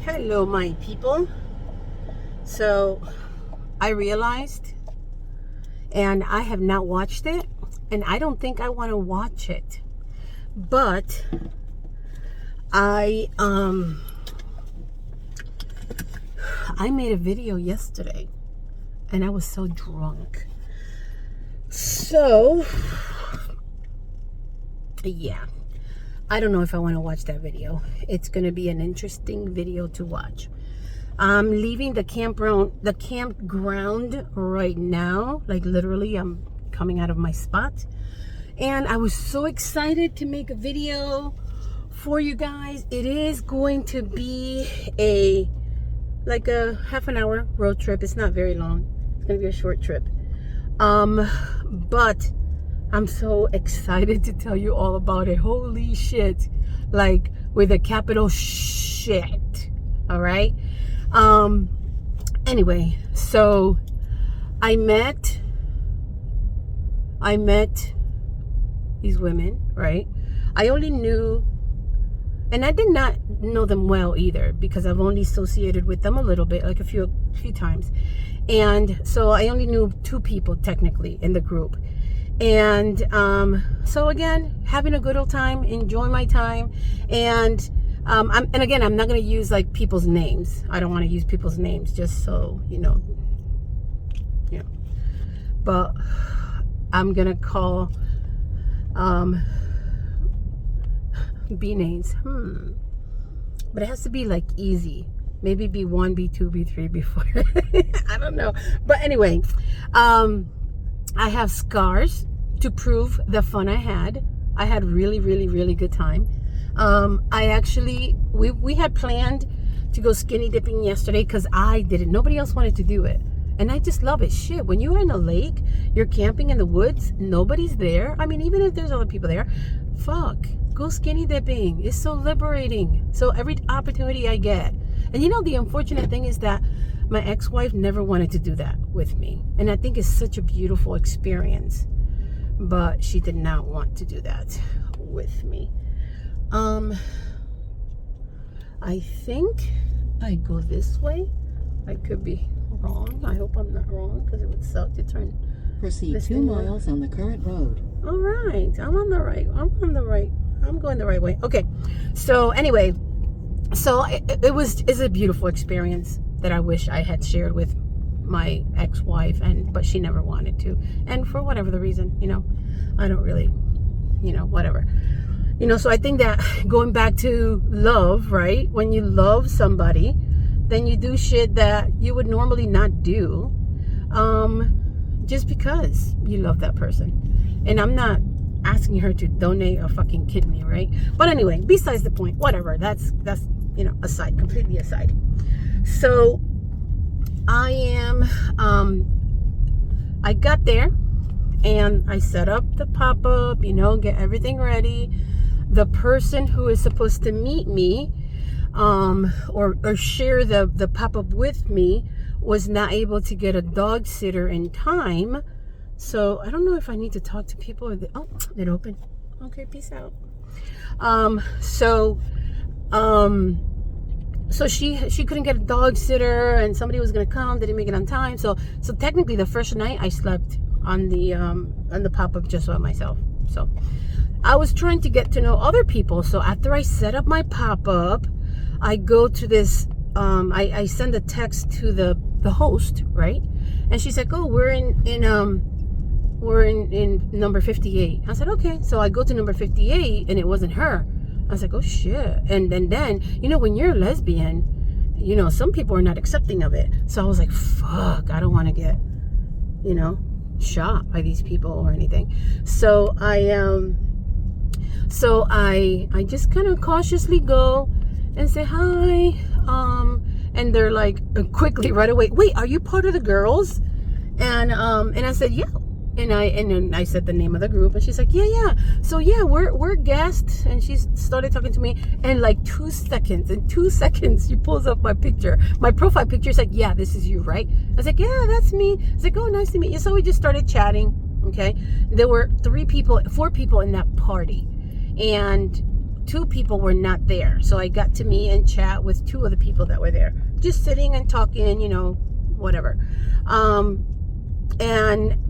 Hello, my people. So I realized, and I have not watched it, and I don't think I want to watch it, but I made a video yesterday and I was so drunk. So yeah, I don't know if I want to watch that video. It's going to be an interesting video to watch. I'm leaving the campground right now. Like literally, I'm coming out of my spot. And I was so excited to make a video for you guys. It is going to be like a half an hour road trip. It's not very long. It's going to be a short trip. But I'm so excited to tell you all about it. Holy shit. Like with a capital shit. All right. Anyway, so I met these women, right? I only knew, and I did not know them well either, because I've only associated with them a little bit, like a few times. And so I only knew 2 people technically in the group. And so again, having a good old time, enjoying my time. And I'm not going to use like people's names. I don't want to use people's names, just so you know. Yeah. But I'm going to call B names. But it has to be like easy. Maybe B1, B2, B3, B4. I don't know. But anyway, I have scars to prove the fun I had. I had really, really, really good time. We had planned to go skinny dipping yesterday because I did it. Nobody else wanted to do it. And I just love it. Shit, when you're in a lake, you're camping in the woods, nobody's there. I mean, even if there's other people there, fuck, go skinny dipping. It's so liberating. So every opportunity I get. And you know, the unfortunate thing is that my ex-wife never wanted to do that with me. And I think it's such a beautiful experience. But she did not want to do that with me. I think I go this way. I could be wrong. I hope I'm not wrong, because it would suck to turn. Proceed 2 miles on the current road. All right. I'm on the right. I'm going the right way. Okay. So anyway, so it's a beautiful experience that I wish I had shared with my ex-wife, but she never wanted to. And for whatever the reason, I don't really, whatever. So I think that going back to love, right? When you love somebody, then you do shit that you would normally not do, just because you love that person. And I'm not asking her to donate a fucking kidney, right? But anyway, besides the point, whatever. That's aside, completely aside. So I got there and I set up the pop-up, get everything ready. The person who is supposed to meet me, or share the pop-up with me, was not able to get a dog sitter in time. So I don't know if I need to talk to people. It opened. Okay, peace out. So she couldn't get a dog sitter, and somebody was gonna come. They didn't make it on time. So technically, the first night I slept on the pop-up just by myself. So I was trying to get to know other people. So after I set up my pop-up, I go to this. I send a text to the host, right? And she's like, "Oh, we're in number 58." I said, "Okay." So I go to number 58, and it wasn't her. I was like, "Oh shit!" And then when you're a lesbian, some people are not accepting of it. So I was like, "Fuck! I don't want to get, shot by these people or anything." So I just kind of cautiously go and say hi. And they're like, quickly right away, "Wait, are you part of the girls?" And I said, "Yeah." And then I said the name of the group, and she's like, yeah. So yeah, we're guests. And she started talking to me, and like 2 seconds. In 2 seconds, she pulls up my picture, my profile picture. It's like, "Yeah, this is you, right?" I was like, "Yeah, that's me." It's like, "Oh, nice to meet you." So we just started chatting. Okay, there were 4 people in that party, and two people were not there. So I got to meet and chat with two of the people that were there, just sitting and talking, whatever. And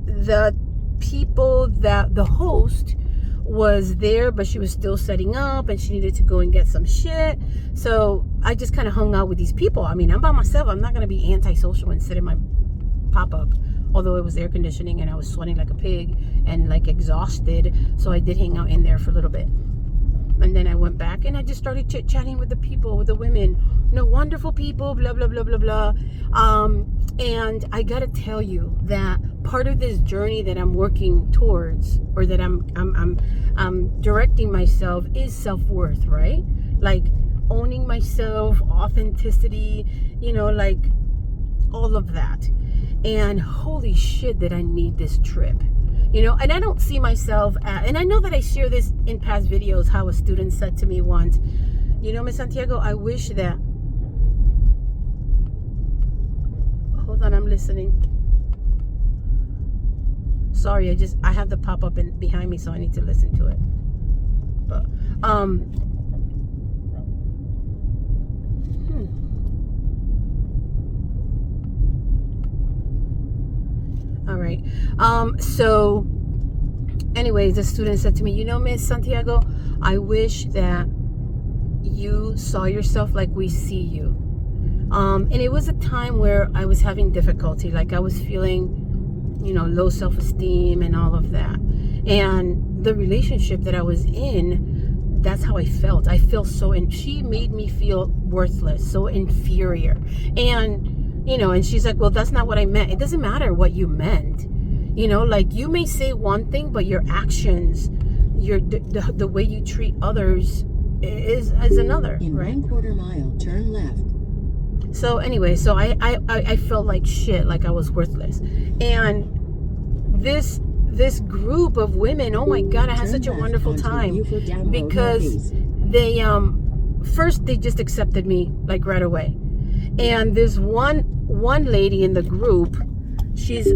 the people that the host was there, but she was still setting up and she needed to go and get some shit. So I just kind of hung out with these people. I mean, I'm by myself. I'm not going to be antisocial and sit in my pop-up, although it was air conditioning and I was sweating like a pig and like exhausted. So I did hang out in there for a little bit. And then I went back and I just started chit-chatting with the people, with the women, wonderful people, blah, blah, blah, blah, blah. And I got to tell you that part of this journey that I'm working towards, or that I'm directing myself, is self-worth, right? Like owning myself, authenticity, like all of that. And holy shit that I need this trip. And I don't see myself and I know that I share this in past videos, how a student said to me once, Miss Santiago, I wish that, hold on, I'm listening. Sorry, I have the pop-up behind me, so I need to listen to it. But, all right. So anyways, the student said to me, Miss Santiago, I wish that you saw yourself like we see you. And it was a time where I was having difficulty. Like I was feeling, low self-esteem and all of that. And the relationship that I was in, that's how I felt. I felt and she made me feel worthless, so inferior. And and she's like, well, that's not what I meant. It doesn't matter what you meant. Like you may say one thing, but your actions, the way you treat others is another, in right? 1/4 mile, turn left. So anyway, so I felt like shit, like I was worthless. And this group of women, oh my God, I had such a wonderful time, because they, first they just accepted me like right away. And this one lady in the group, she's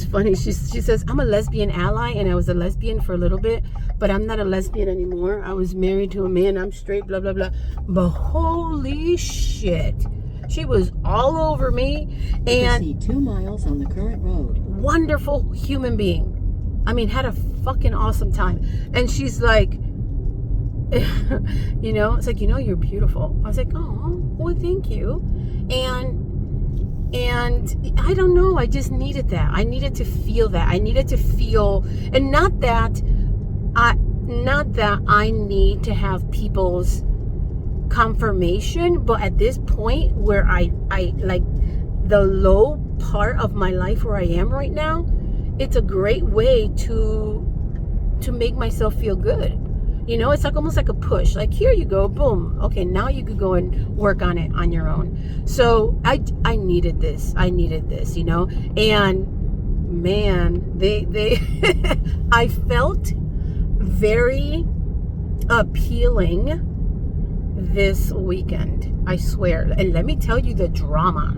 funny. She says, I'm a lesbian ally, and I was a lesbian for a little bit, but I'm not a lesbian anymore. I was married to a man. I'm straight, blah, blah, blah. But holy shit, she was all over me. And proceed 2 miles on the current road. Wonderful human being. I mean, had a fucking awesome time. And she's like, it's like, you're beautiful. I was like, oh, well, thank you. And I don't know, I just needed that. I needed to feel that. I needed to feel, and not that I need to have people's confirmation, but at this point where I like the low part of my life where I am right now, it's a great way to make myself feel good. It's like almost like a push. Like, here you go, boom. Okay, now you could go and work on it on your own. So I needed this. And man, they I felt very appealing this weekend, I swear. And let me tell you the drama.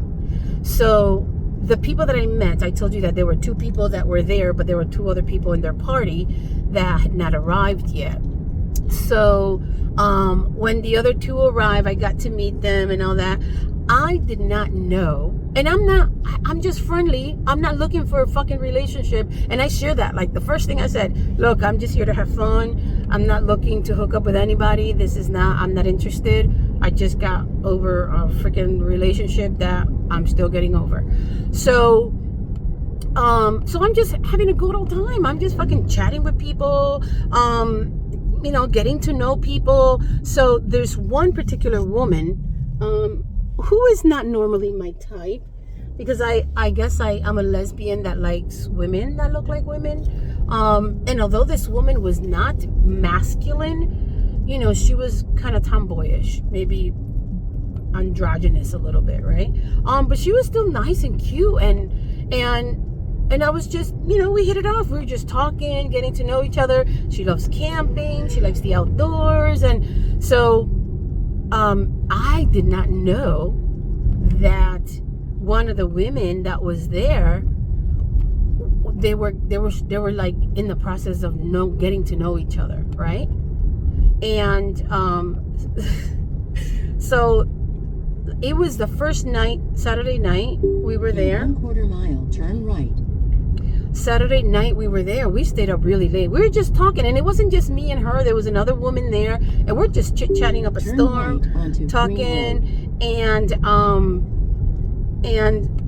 So the people that I met, I told you that there were 2 people that were there, but there were 2 other people in their party that had not arrived yet. So when the other 2 arrived, I got to meet them and all that. I did not know, and I'm just friendly. I'm not looking for a fucking relationship. And I share that. Like the first thing I said, look, I'm just here to have fun. I'm not looking to hook up with anybody. I'm not interested. I just got over a freaking relationship that I'm still getting over. So I'm just having a good old time. I'm just fucking chatting with people, getting to know people. So there's one particular woman, who is not normally my type, because I guess I'm a lesbian that likes women that look like women. And although this woman was not masculine, she was kind of tomboyish, maybe androgynous a little bit, right? But she was still nice and cute, and I was just, we hit it off. We were just talking, getting to know each other. She loves camping. She likes the outdoors. And so I did not know that one of the women that was there, they were like in the process of getting to know each other, right? And so it was the first night, Saturday night, we were there. In 1/4 mile, turn right. Saturday night we were there. We stayed up really late. We were just talking, and it wasn't just me and her. There was another woman there, and we're just chit-chatting up a Turn storm, right onto talking, and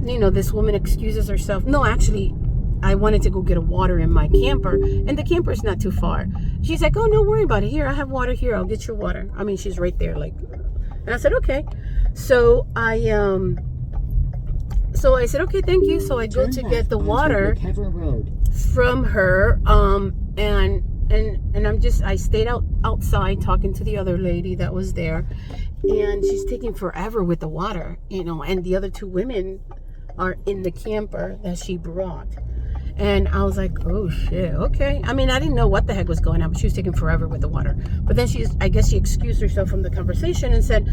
you know, this woman excuses herself. No, actually, I wanted to go get a water in my camper, and the camper is not too far. She's like, "Oh, don't worry about it. Here, I have water here. I'll get your water." I mean, she's right there, like. And I said, "Okay." So I said, "Okay, thank you." So I go Turn to left get the onto water McKever Road. from her, and I stayed outside talking to the other lady that was there, and she's taking forever with the water, you know, and the other two women are in the camper that she brought. And I was like, oh shit, okay. I mean, I didn't know what the heck was going on, but she was taking forever with the water. But then I guess she excused herself from the conversation and said,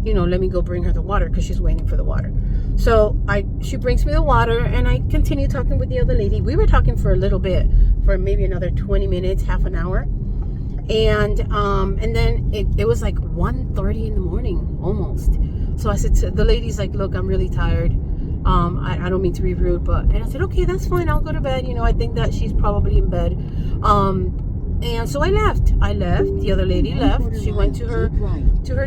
you know, let me go bring her the water because she's waiting for the water. So she brings me the water, and I continue talking with the other lady. We were talking for a little bit, for maybe another 20 minutes, half an hour. And then it was like 1:30 in the morning, almost. So I said to the lady's like, look, I'm really tired. I don't mean to be rude, and I said, okay, that's fine. I'll go to bed. You know, I think that she's probably in bed. And so I left. The other lady left. She went to her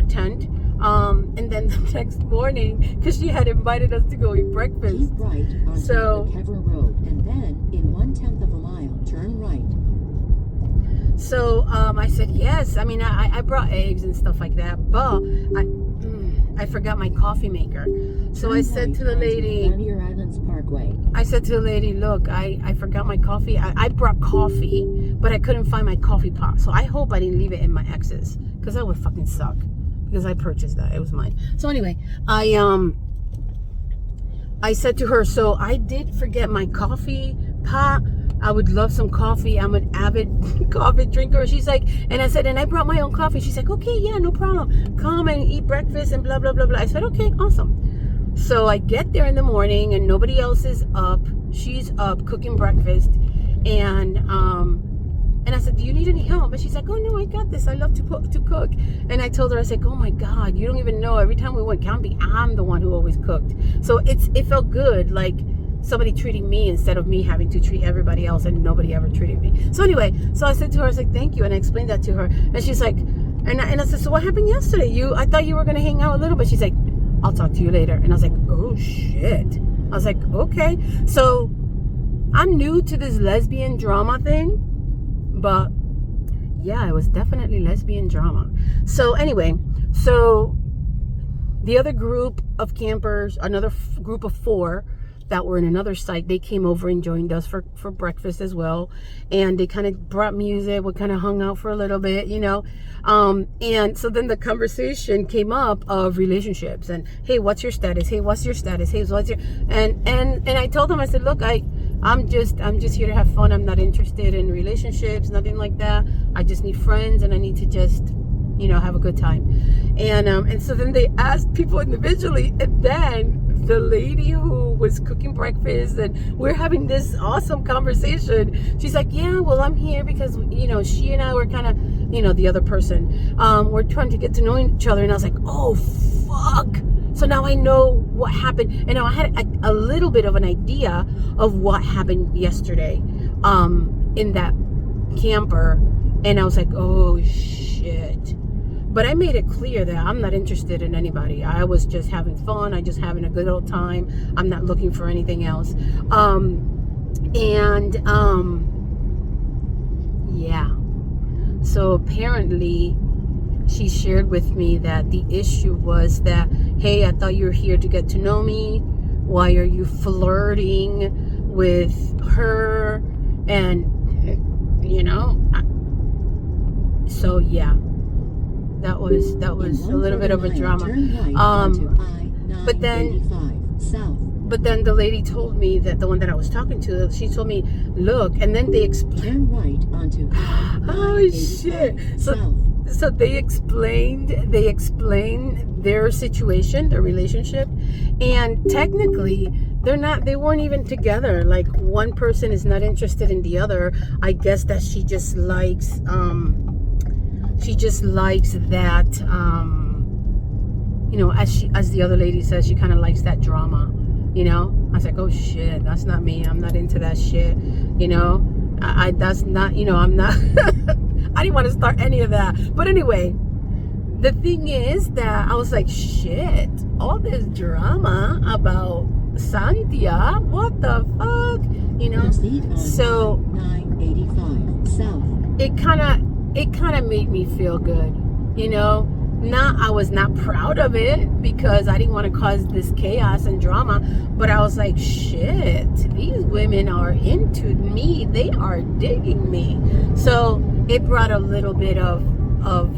tent. And then the next morning, because she had invited us to go eat breakfast. Keep right onto So McKever Road, and then in 1/10 of a mile, turn right. So I said yes. I mean, I brought eggs and stuff like that, but I forgot my coffee maker. So I said to the lady, Santia Islands Parkway. I said to the lady, look, I forgot my coffee. I brought coffee, but I couldn't find my coffee pot. So I hope I didn't leave it in my ex's, because that would fucking suck. Because I purchased that. It was mine. So anyway, I said to her, so I did forget my coffee pot. I would love some coffee. I'm an avid coffee drinker. She's like, and I said, and I brought my own coffee. She's like, okay, yeah, no problem. Come and eat breakfast and blah, blah, blah, blah. I said, okay, awesome. So I get there in the morning and nobody else is up. She's up cooking breakfast. And I said, do you need any help? And she's like, oh no, I got this. I love to cook. And I told her, I was like, oh my God, you don't even know. Every time we went camping, I'm the one who always cooked. So it felt good, like somebody treating me instead of me having to treat everybody else, and nobody ever treated me. So anyway, so I said to her, I was like, thank you. And I explained that to her. And she's like, and I said, so what happened yesterday? I thought you were going to hang out a little bit. She's like, I'll talk to you later. And I was like, oh shit. I was like, okay. So I'm new to this lesbian drama thing, but yeah, it was definitely lesbian drama. So anyway, so the other group of campers, another group of 4 that were in another site, they came over and joined us for breakfast as well. And they kind of brought music. We kind of hung out for a little bit, you know. And so then the conversation came up of relationships and, hey, what's your status? Hey, what's your status? Hey, what's your, and I told them, I said, look, I'm just here to have fun. I'm not interested in relationships, nothing like that. I just need friends, and I need to just, you know, have a good time. And so then they asked people individually, and then the lady who was cooking breakfast, and we're having this awesome conversation. She's like, yeah, well, I'm here because, you know, she and I were kind of, you know, the other person, we're trying to get to know each other. And I was like, oh, fuck. So now I know what happened. And now I had a little bit of an idea of what happened yesterday in that camper. And I was like, oh, shit. But I made it clear that I'm not interested in anybody. I was just having fun. I just having a good old time. I'm not looking for anything else. Yeah. So apparently she shared with me that the issue was that, hey, I thought you were here to get to know me. Why are you flirting with her? And, you know, so yeah. That was a little bit of a drama. But then the lady told me that the one that I was talking to, she told me, look, and then they explained. Turn right onto oh shit. So they explained their situation, their relationship, and technically they weren't even together. Like, one person is not interested in the other. I guess that she just likes she just likes that, as the other lady says, she kind of likes that drama, I was like, oh shit, that's not me. I'm not into that shit, that's not, I'm not, I didn't want to start any of that. But anyway, the thing is that I was like, shit, all this drama about Santia, what the fuck, so 985 south. It kind of made me feel good, I was not proud of it because I didn't want to cause this chaos and drama, but I was like, shit, these women are into me, they are digging me. So it brought a little bit of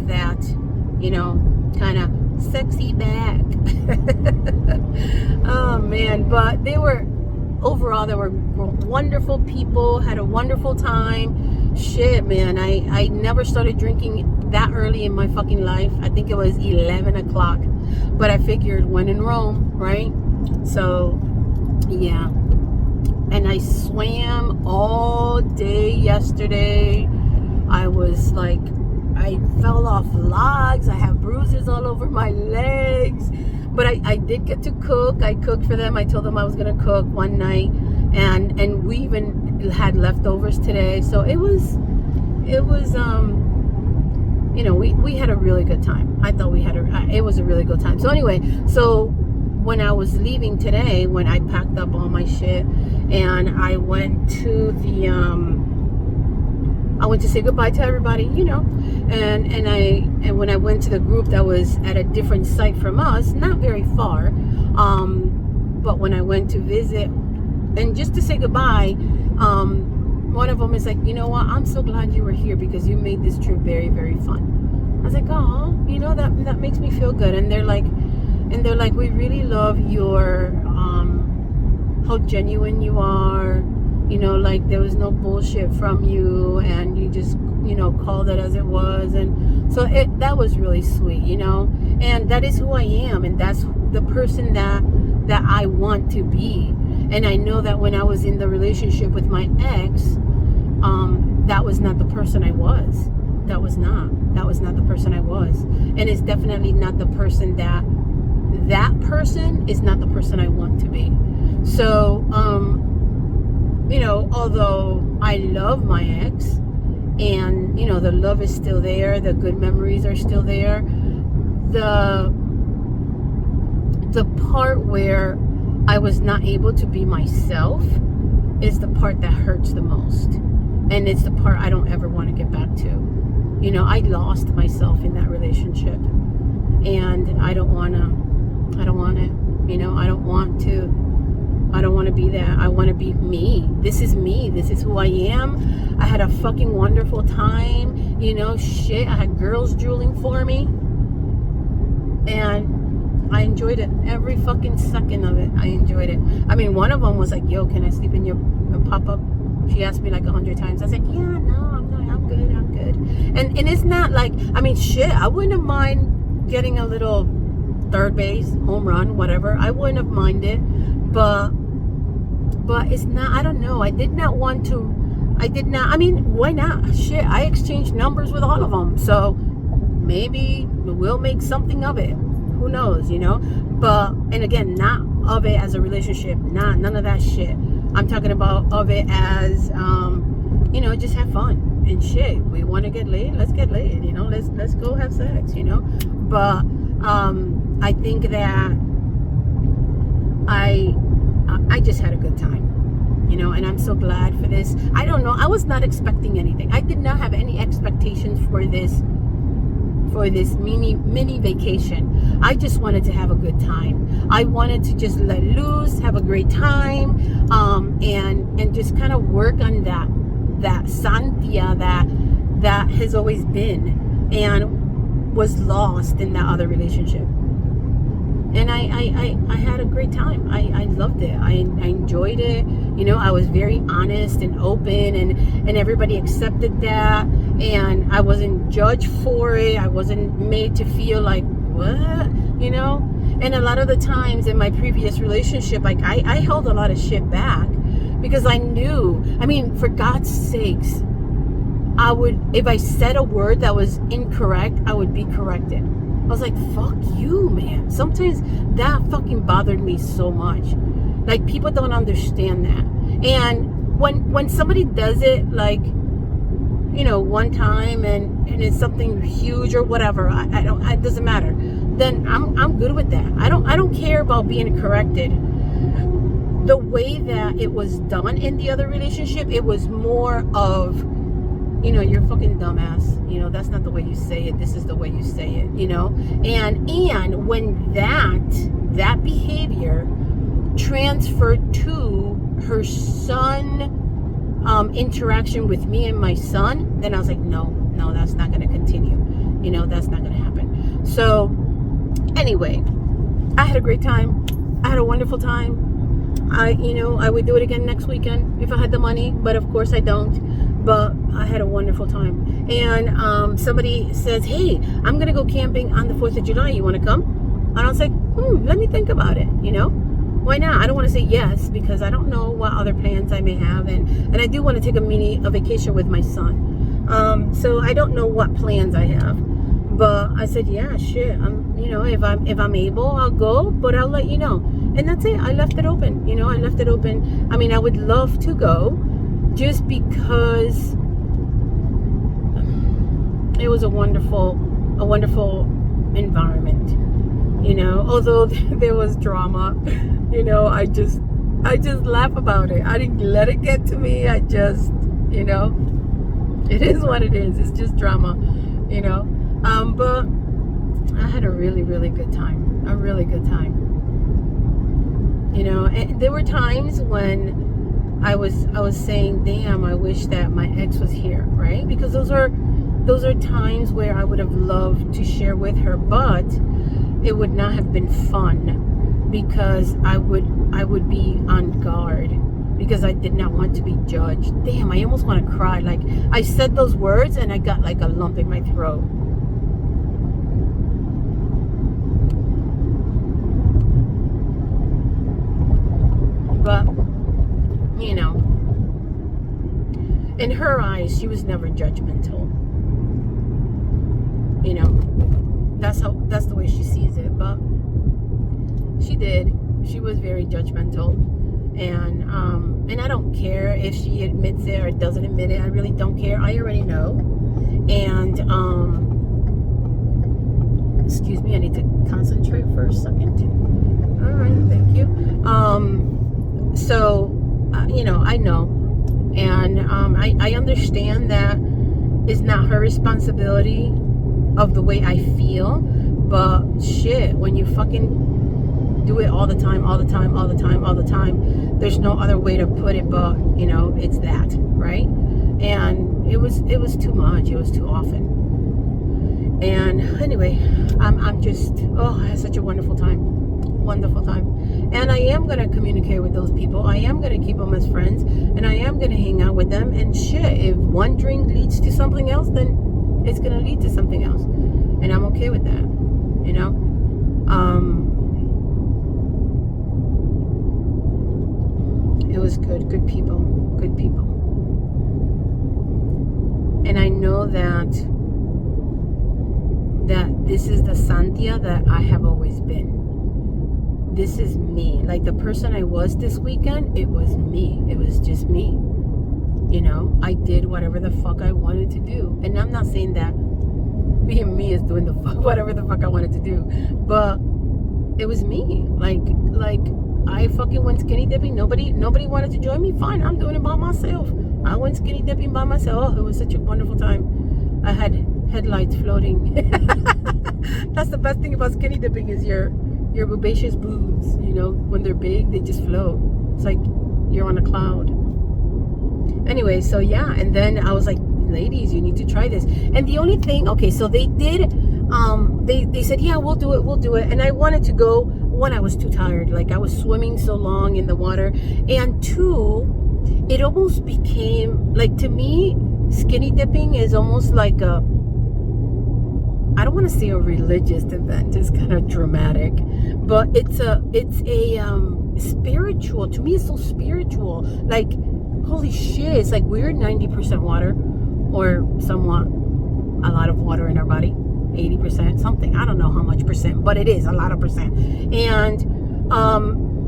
that, kind of sexy back. Oh man, but they were wonderful people, had a wonderful time. Shit, man, I never started drinking that early in my fucking life. I think it was 11 o'clock, but I figured when in Rome, right? So yeah, and I swam all day yesterday. I was like, I fell off logs. I have bruises all over my legs. But I did get to cook. I cooked for them. I told them I was going to cook one night. And we even had leftovers today. So it was we had a really good time. I thought it was a really good time. So anyway, so when I was leaving today, when I packed up all my shit and I went to I went to say goodbye to everybody, and when I went to the group that was at a different site from us, not very far, but when I went to visit and just to say goodbye, one of them is like, you know what, I'm so glad you were here because you made this trip very, very fun. I was like, oh, that makes me feel good. And they're like, we really love your how genuine you are. Like there was no bullshit from you, and you just, called it as it was. And so that was really sweet, and that is who I am. And that's the person that I want to be. And I know that when I was in the relationship with my ex, that was not the person I was. That was not the person I was. And it's definitely not the person that person is not the person I want to be. So, although I love my ex and, the love is still there, the good memories are still there, the part where I was not able to be myself is the part that hurts the most. And it's the part I don't ever want to get back to. I lost myself in that relationship, and I don't want it. I don't want to be that. I want to be me. This is me. This is who I am. I had a fucking wonderful time. Shit. I had girls drooling for me. And I enjoyed it. Every fucking second of it. I enjoyed it. I mean, one of them was like, yo, can I sleep in your pop-up? She asked me like 100 times. I was like, yeah, no, I'm not. I'm good. And it's not like, I mean, shit, I wouldn't have mind getting a little third base, home run, whatever. I wouldn't have minded. But it's not, I don't know. I did not, I mean, why not? Shit, I exchanged numbers with all of them. So maybe we'll make something of it. Who knows, But, and again, not of it as a relationship. None of that shit. I'm talking about of it as, just have fun. And shit, we want to get laid, let's get laid, let's go have sex, But, I think that I just had a good time, and I'm so glad for this. I don't know. I was not expecting anything. I did not have any expectations for this mini vacation. I just wanted to have a good time. I wanted to just let loose, have a great time, and just kind of work on that Santia that has always been and was lost in that other relationship. And I had a great time. I loved it. I enjoyed it. I was very honest and open, and everybody accepted that. And I wasn't judged for it. I wasn't made to feel like, what? And a lot of the times in my previous relationship, like I held a lot of shit back because I knew, I mean, for God's sakes, if I said a word that was incorrect, I would be corrected. I was like, fuck you, man. Sometimes that fucking bothered me so much. Like, people don't understand that. And when somebody does it, like, you know, one time and it's something huge or whatever, it doesn't matter. Then I'm good with that. I don't care about being corrected. The way that it was done in the other relationship, it was more of, you know, you're fucking dumbass. You know, that's not the way you say it. This is the way you say it, you know? And when that behavior transferred to her son, interaction with me and my son, then I was like, no, that's not going to continue. You know, that's not going to happen. So anyway, I had a great time. I had a wonderful time. I would do it again next weekend if I had the money, but of course I don't. But I had a wonderful time. And somebody says, hey, I'm going to go camping on the 4th of July. You want to come? And I was like, let me think about it, you know? Why not? I don't want to say yes because I don't know what other plans I may have. And I do want to take a vacation with my son. So I don't know what plans I have. But I said, yeah, shit. If I'm able, I'll go, but I'll let you know. And that's it. I left it open. You know, I left it open. I mean, I would love to go just because it was a wonderful environment. You know, although there was drama, you know, I just laugh about it. I didn't let it get to me. I just, you know, it is what it is. It's just drama, you know. But I had a really, really good time. A really good time. You know, and there were times when I was saying, damn, I wish that my ex was here, right? Because those are times where I would have loved to share with her, but it would not have been fun because I would be on guard because I did not want to be judged. Damn, I almost want to cry. Like, I said those words and I got like a lump in my throat. But, you know, in her eyes, she was never judgmental. You know, that's the way she sees it. But she did. She was very judgmental. And I don't care if she admits it or doesn't admit it. I really don't care. I already know. And, excuse me, I need to concentrate for a second. All right, thank you. So, you know, I know. And I understand that it's not her responsibility of the way I feel. But shit, when you fucking do it all the time, there's no other way to put it but, you know, it's that, right? And it was too much. It was too often. And anyway, I'm just, I had such a wonderful time. And I am going to communicate with those people. I am going to keep them as friends, and I am going to hang out with them. And shit, if one drink leads to something else, then it's going to lead to something else, and I'm okay with that, you know. It was good people. And I know that this is the Santia that I have always been. This is me. Like, the person I was this weekend, it was me. It was just me. You know, I did whatever the fuck I wanted to do. And I'm not saying that being me is doing whatever the fuck I wanted to do. But it was me. Like I fucking went skinny dipping. Nobody wanted to join me. Fine, I'm doing it by myself. I went skinny dipping by myself. Oh, it was such a wonderful time. I had headlights floating. That's the best thing about skinny dipping is your bobacious boobs, you know, when they're big, they just float. It's like you're on a cloud. Anyway, so yeah, and then I was like, ladies, you need to try this. And the only thing, okay, so they did, they said, yeah, we'll do it. And I wanted to go. One, I was too tired. Like, I was swimming so long in the water. And two, it almost became, like, to me, skinny dipping is almost like a, I don't want to say a religious event. It's kind of dramatic, but it's a spiritual. To me, it's so spiritual. Like, holy shit! It's like we're 90% water. or somewhat a lot of water in our body, 80%, something. I don't know how much percent, but it is a lot of percent. And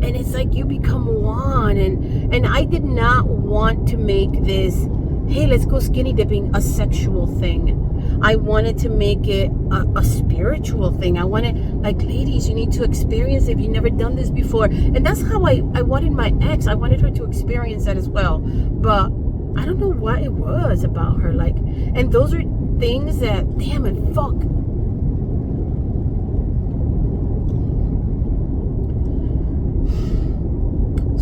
it's like you become one. And I did not want to make this, hey, let's go skinny dipping, a sexual thing. I wanted to make it a spiritual thing. I wanted, like, ladies, you need to experience it if you've never done this before. And that's how I wanted my ex. I wanted her to experience that as well. But I don't know what it was about her. Like, and those are things that, damn it, fuck.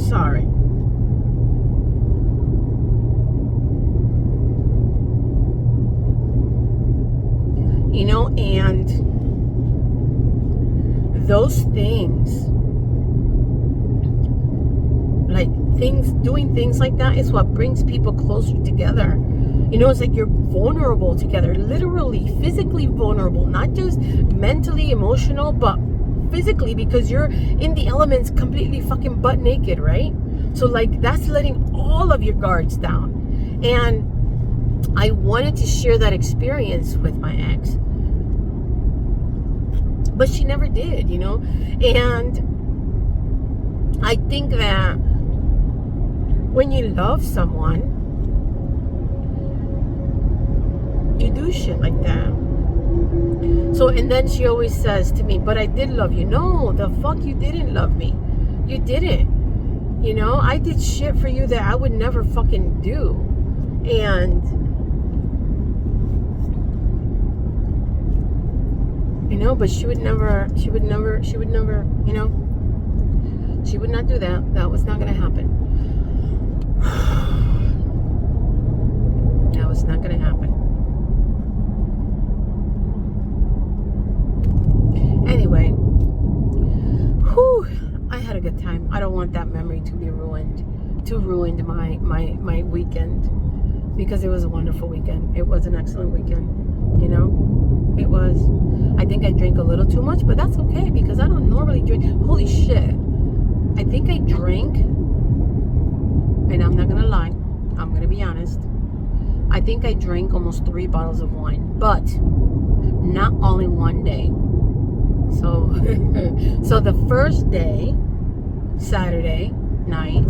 Sorry. You know, and those things, like doing things like that is what brings people closer together. You know, it's like you're vulnerable together, literally, physically vulnerable, not just mentally, emotional, but physically, because you're in the elements completely fucking butt naked, right? So like that's letting all of your guards down. And I wanted to share that experience with my ex, but she never did, you know. And I think that when you love someone, you do shit like that. So, and then she always says to me, but I did love you. No, the fuck, you didn't love me. You didn't. You know, I did shit for you that I would never fucking do. And, you know, but she would never, you know, she would not do that. That was not going to happen. That was not going to happen. Anyway, whew, I had a good time. I don't want that memory to be ruined, my weekend, because it was a wonderful weekend. It was an excellent weekend, you know, it was. I think I drank a little too much, but that's okay, because I don't normally drink. Holy shit. I think I drank, and I'm not gonna lie, I'm gonna be honest, I think I drank almost 3 bottles of wine, but not all in one day. So, so the first day, Saturday night,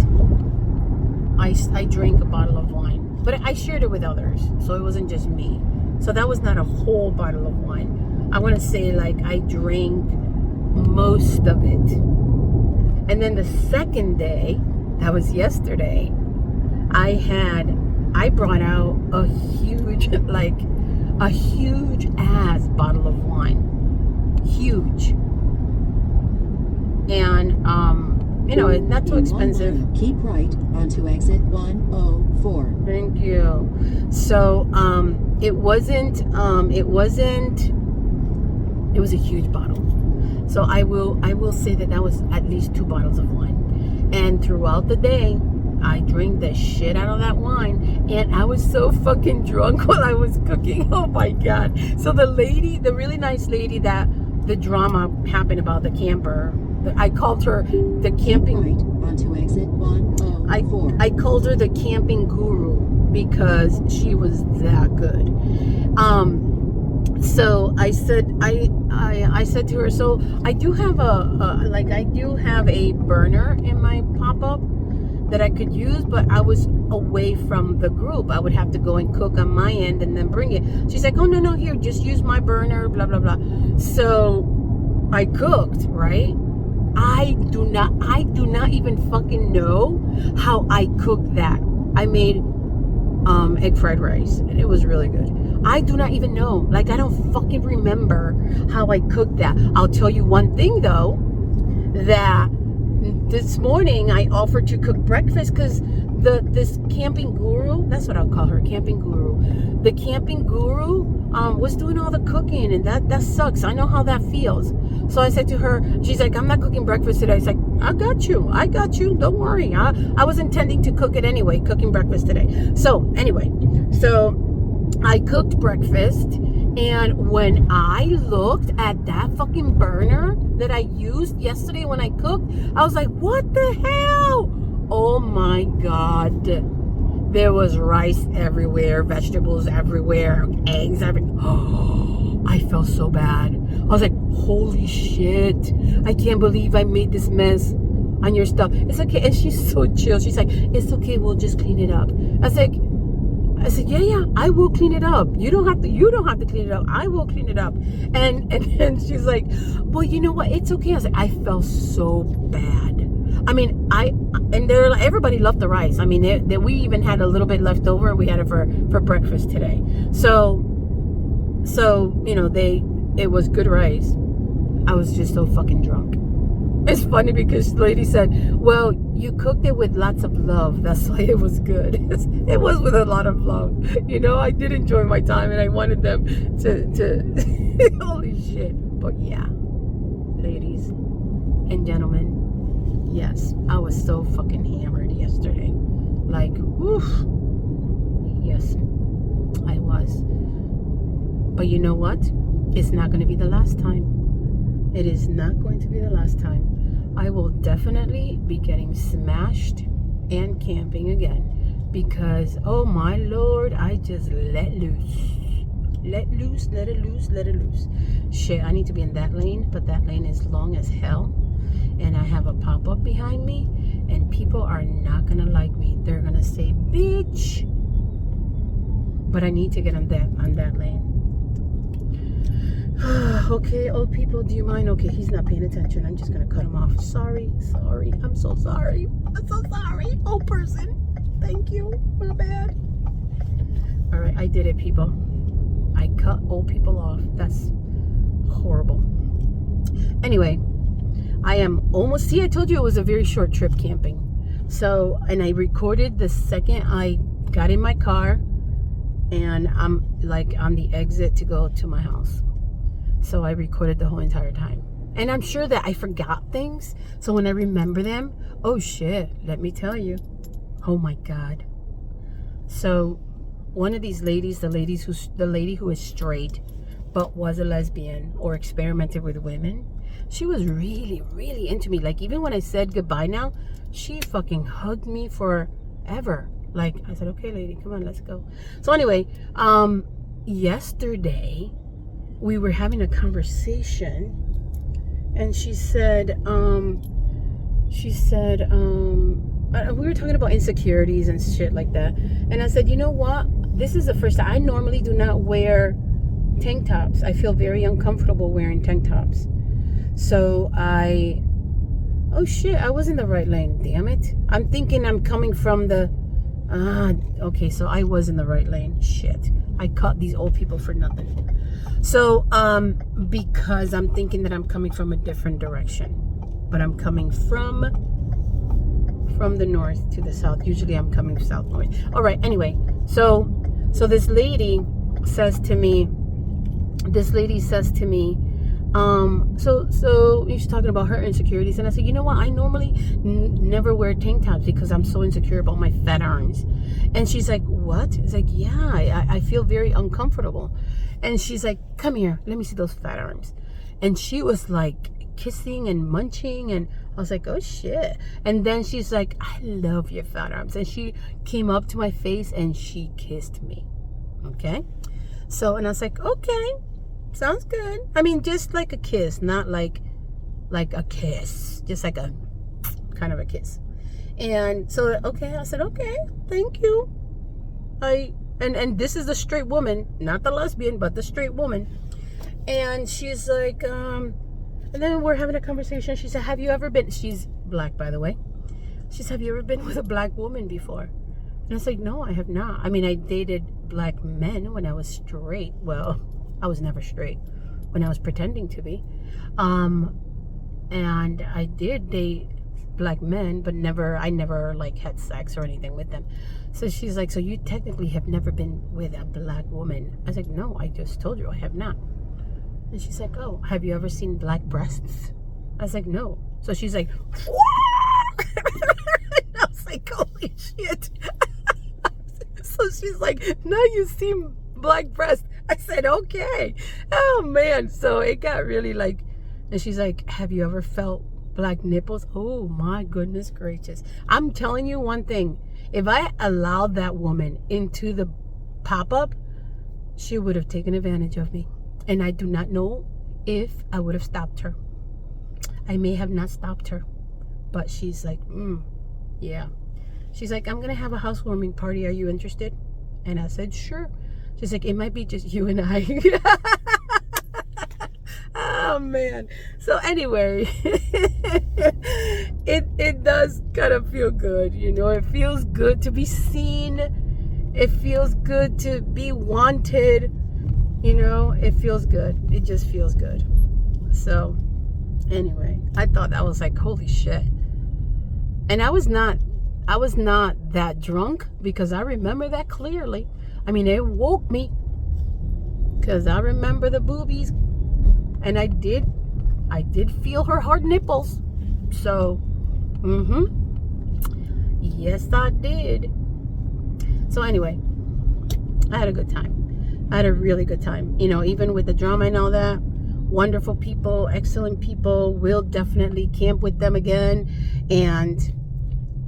I drank a bottle of wine, but I shared it with others, so it wasn't just me. So that was not a whole bottle of wine. I want to say like I drank most of it. And then the second day, that was yesterday, I brought out a huge ass bottle of wine. Huge. And you know, it's not too expensive. Keep right onto exit 104. Thank you. So it was a huge bottle. So I will say that was at least 2 bottles of wine. And throughout the day, I drank the shit out of that wine, and I was so fucking drunk while I was cooking. Oh my God. So the really nice lady that the drama happened about, the camper, I called her the camping. Right onto exit 104. I called her the camping guru because she was that good. So I said to her, so I do have a burner in my pop-up that I could use, but I was away from the group. I would have to go and cook on my end and then bring it. She's like, oh no, here, just use my burner, blah blah blah. So I cooked, right? I do not even fucking know how I cooked that. I made egg fried rice, and it was really good. I do not even know. Like, I don't fucking remember how I cooked that. I'll tell you one thing though, that this morning I offered to cook breakfast because this camping guru, that's what I'll call her, camping guru. The camping guru was doing all the cooking, and that sucks. I know how that feels. So I said to her, she's like, I'm not cooking breakfast today. I was like, I got you. Don't worry. I was intending to cook it anyway, cooking breakfast today. So anyway, so I cooked breakfast, and when I looked at that fucking burner that I used yesterday when I cooked, I was like, what the hell? Oh my God. There was rice everywhere, vegetables everywhere, eggs everywhere. Oh, I felt so bad. I was like, holy shit. I can't believe I made this mess on your stuff. It's okay. And she's so chill. She's like, it's okay. We'll just clean it up. I said, yeah, I will clean it up. You don't have to clean it up. I will clean it up. And then she's like, well, you know what? It's okay. I was like, I felt so bad. I mean, they're like, everybody loved the rice. I mean, we even had a little bit left over, and we had it for breakfast today. So, you know, it was good rice. I was just so fucking drunk. It's funny because the lady said, well, you cooked it with lots of love. That's why it was good. It was with a lot of love. You know, I did enjoy my time, and I wanted them to holy shit. But yeah, ladies and gentlemen, yes, I was so fucking hammered yesterday. Like, woof. Yes, I was. But you know what? It's not going to be the last time. It is not going to be the last time. I will definitely be getting smashed and camping again. Because, oh my Lord, I just let loose. Let it loose. Shit, I need to be in that lane. But that lane is long as hell. And I have a pop-up behind me, and people are not gonna like me. They're gonna say, bitch. But I need to get on that lane. Okay, old people, do you mind? Okay, he's not paying attention. I'm just gonna cut him off. Sorry. I'm so sorry. Old person. Thank you. My bad. All right, I did it, people. I cut old people off. That's horrible. Anyway, I am almost, see, I told you it was a very short trip camping. So, and I recorded the second I got in my car, and I'm like on the exit to go to my house. So I recorded the whole entire time. And I'm sure that I forgot things. So when I remember them, oh shit, let me tell you. Oh my God. So one of these ladies, the lady who is straight, but was a lesbian or experimented with women, she was really, really into me. Like, even when I said goodbye now, she fucking hugged me forever. Like, I said, okay, lady, come on, let's go. So anyway, yesterday we were having a conversation, and she said, we were talking about insecurities and shit like that. And I said, you know what? This is the first time. I normally do not wear tank tops. I feel very uncomfortable wearing tank tops. So oh shit, I was in the right lane, damn it. I'm thinking I'm coming from the, okay, so I was in the right lane, shit. I caught these old people for nothing. So, because I'm thinking that I'm coming from a different direction, but I'm coming from the north to the south. Usually I'm coming south north. All right, anyway, so this lady says to me, so she's talking about her insecurities, and I said, you know what, I normally never wear tank tops because I'm so insecure about my fat arms. And she's like, what? It's like, yeah, I feel very uncomfortable. And she's like, come here, let me see those fat arms. And she was like kissing and munching, and I was like, oh shit. And then she's like, I love your fat arms. And she came up to my face and she kissed me. Okay, so, and I was like, okay, sounds good. I mean, just like a kiss, not like a kiss, just like a kind of a kiss. And so, okay, I said, okay, thank you. And this is the straight woman, not the lesbian, but the straight woman. And she's like, and then we're having a conversation. She said, have you ever been, she's black, by the way. She said, have you ever been with a black woman before? And I was like, no, I have not. I mean, I dated black men when I was straight. Well, I was never straight when I was pretending to be. And I did date black men, but I never like had sex or anything with them. So she's like, so you technically have never been with a black woman? I was like, no, I just told you I have not. And she's like, oh, have you ever seen black breasts? I was like, no. So she's like, what? I was like, holy shit. So she's like, now you've seen black breasts. I said, okay. Oh man. So it got really like, and she's like, have you ever felt Black nipples. Oh my goodness gracious. I'm telling you one thing. If I allowed that woman into the pop-up, she would have taken advantage of me. And I do not know if I would have stopped her. I may have not stopped her. But she's like, yeah. She's like, I'm going to have a housewarming party. Are you interested? And I said, sure. She's like, it might be just you and I. Oh man. So anyway, it does kind of feel good, you know. It feels good to be seen. It feels good to be wanted, you know. It feels good. It just feels good. So anyway, I thought that was like, holy shit. And I was not that drunk, because I remember that clearly. I mean, it woke me, because I remember the boobies. And I did feel her hard nipples. So, yes, I did. So anyway, I had a good time. I had a really good time. You know, even with the drama and all that, wonderful people, excellent people. We'll definitely camp with them again. And,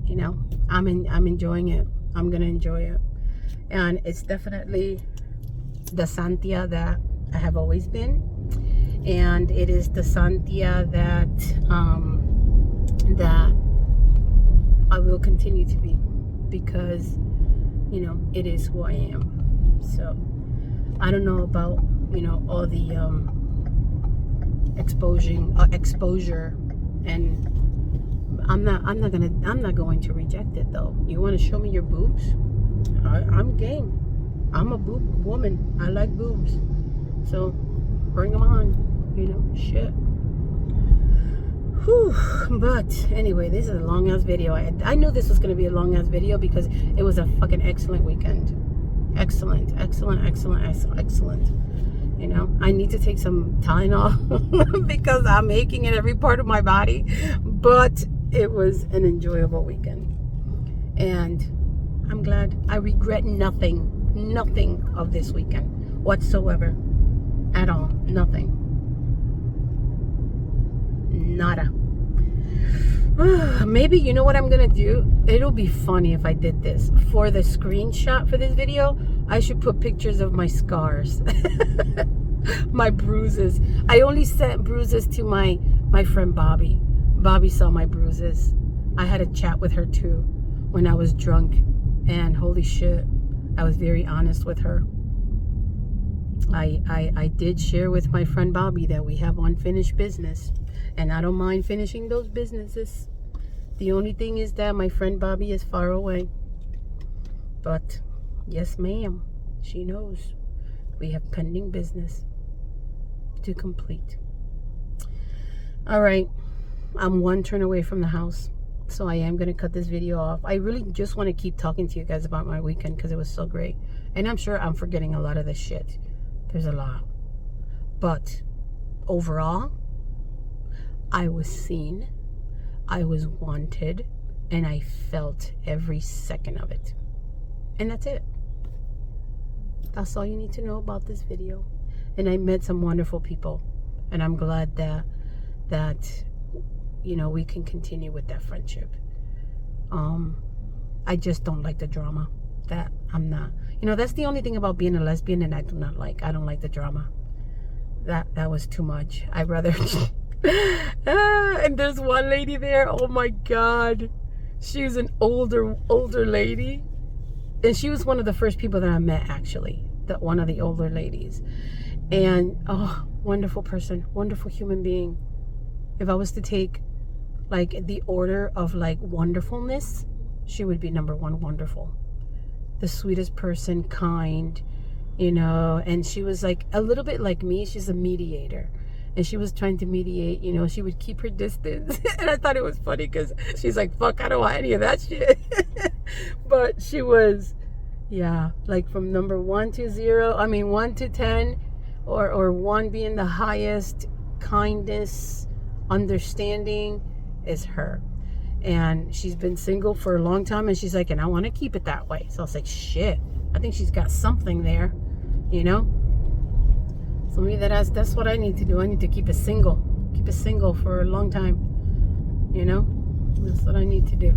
you know, I'm enjoying it. I'm going to enjoy it. And it's definitely the Santia that I have always been. And it is the Santia that that I will continue to be, because, you know, it is who I am. So I don't know about, you know, all the exposure, and I'm not going to reject it though. You want to show me your boobs? I'm game. I'm a boob woman. I like boobs. So bring them on. You know, shit. Whew. But anyway, this is a long ass video. I knew this was going to be a long ass video because it was a fucking excellent weekend. Excellent. You know, I need to take some time off because I'm aching in every part of my body. But it was an enjoyable weekend. And I'm glad. I regret nothing of this weekend whatsoever. At all. Nothing. Nada. Maybe, you know what I'm gonna do? It'll be funny if I did this. For the screenshot for this video, I should put pictures of my scars. My bruises. I only sent bruises to my friend Bobby. Bobby saw my bruises. I had a chat with her too when I was drunk. And holy shit, I was very honest with her. I did share with my friend Bobby that we have unfinished business, and I don't mind finishing those businesses. The only thing is that my friend Bobby is far away. But yes, ma'am, she knows we have pending business to complete. All right, I'm one turn away from the house, so I am going to cut this video off. I really just want to keep talking to you guys about my weekend because it was so great, and I'm sure I'm forgetting a lot of this shit. There's a lot. But overall, I was seen, I was wanted, and I felt every second of it. And that's it. That's all you need to know about this video. And I met some wonderful people. And I'm glad that you know, we can continue with that friendship. I just don't like the drama. That I'm not. You know, that's the only thing about being a lesbian, and I do not like. I don't like the drama. That was too much. I'd rather. And there's one lady there. Oh my God, she was an older lady, and she was one of the first people that I met, actually. One of the older ladies, and oh, wonderful person, wonderful human being. If I was to take like the order of like wonderfulness, she would be number one. Wonderful. The sweetest person, kind, you know. And she was like a little bit like me. She's a mediator, and she was trying to mediate, you know. She would keep her distance. And I thought it was funny because she's like, fuck, I don't want any of that shit. But she was, yeah, like from number 1 to 0, I mean 1 to 10, or 1 being the highest, kindness, understanding, is her. And she's been single for a long time, and she's like, and I want to keep it that way. So I was like, shit, I think she's got something there, you know. So maybe that's what I need to do. I need to keep it single for a long time. you know? That's what I need to do.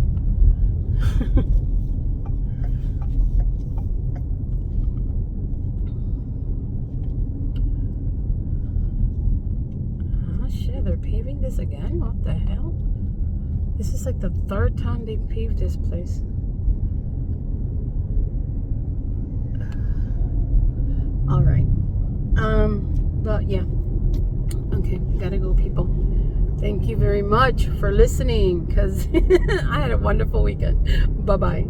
Oh shit, they're paving this again? What the hell? This is like the third time they paved this place. All right. But yeah. Okay, gotta go, people. Thank you very much for listening, because I had a wonderful weekend. Bye-bye.